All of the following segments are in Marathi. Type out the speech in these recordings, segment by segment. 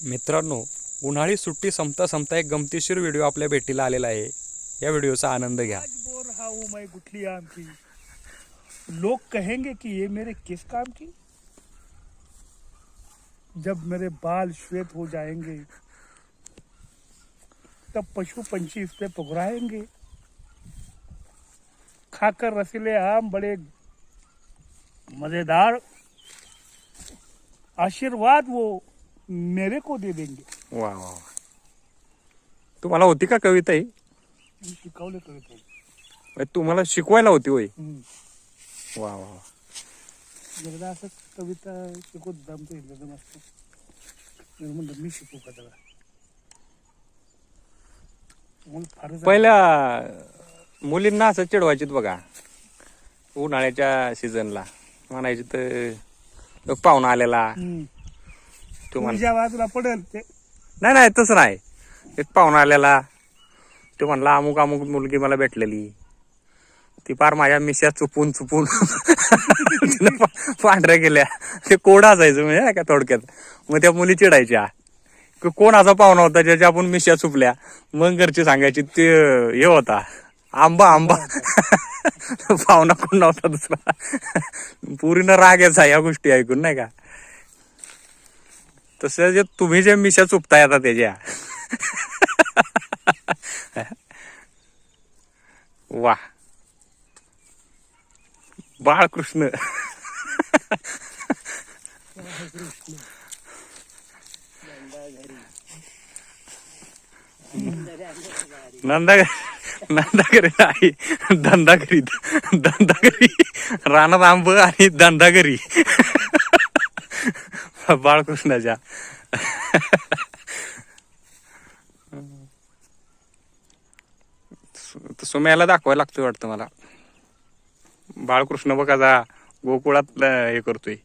मित्रांनो, उन्हाळी सुट्टी संपता संपता एक गमतीशीर व्हिडिओ आपल्या भेटीला आलेला आहे. या व्हिडिओचा आनंद घ्या. आज बोल रहा हूँ मैं गुठली आम की, लोग कहेंगे कि ये मेरे किस काम की. जब मेरे बाल श्वेत हो जाएंगे तब पशु पंछी इस पे पुगराएंगे. खाकर रसीले आम बड़े मजेदार आशीर्वाद वो मेरे को दे देंगे. वा वा वा. तुम्हाला होती का कविता ही? मी शिकवले कविता. तुम्हाला शिकवायला होती होय? वा वा वा. एकदा असं कविता शिकवत दमतो एकदम असतो. म्हणलं मी शिकू का त्याला. पहिल्या मुलींना असं चिडवायचित बघा उन्हाळ्याच्या सीझनला. म्हणायची तर पाहुणा आलेला तुझ्या बाजूला पडेल ते. नाही नाही तसं नाही. एक पाहुणा आलेला तो म्हणला अमुक अमुक मुलगी मला भेटलेली, ती पार माझ्या मिश्या चुपून चुपून पांढऱ्या गेल्या. ते कोड असायचं म्हणजे का थोडक्यात. मग त्या मुली चिडायच्या की कोण असा पाहुणा होता ज्याच्या आपण मिश्या चुपल्या. मग घरची सांगायची ते हे होता आंबा आंबा. पाहुणा कोण नव्हता दुसरा. पुरीनं राग यायचा या गोष्टी ऐकून नाही का. तसं जे तुम्ही जे मिशा चुपताय आता त्याच्या वा बाळकृष्ण. नंदागरी नाही, धंदागरी. धंदागरी रानात आंब आणि धंदागरी बाळकृष्णाच्या. सुम्याला दाखवायला लागतोय वाटतं मला. बाळकृष्ण बघा गोकुळात हे करतोय.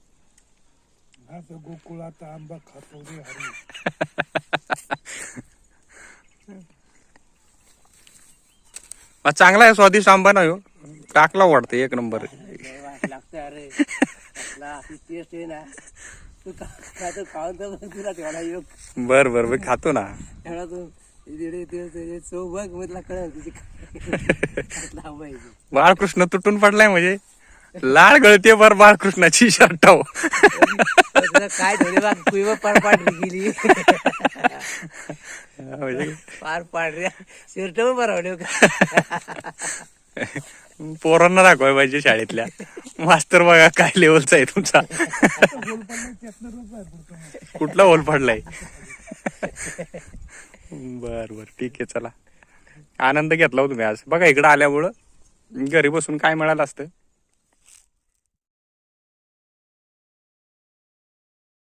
गोकुळात आंबा खातो रे हरी. चांगला आहे स्वादिष्ट आंबा नाही हो. टाकला वाटतं एक नंबर. बर बर खातो ना. बाळकृष्ण तुटून पडलाय म्हणजे लाळ गळते बर बाळकृष्णाची शर्टाव. काय झाले पार गेली. पार पाडल्या शर्ट बरवले. पोरांना दाखवाय पाहिजे शाळेतल्या. मास्तर बघा काय लेवलचा आहे तुमचा. कुठला होल पडलाय. बर बर ठीक आहे चला. आनंद घेतला हो तुम्ही आज. बघा इकडं आल्यामुळं घरी बसून काय मिळालं असतं.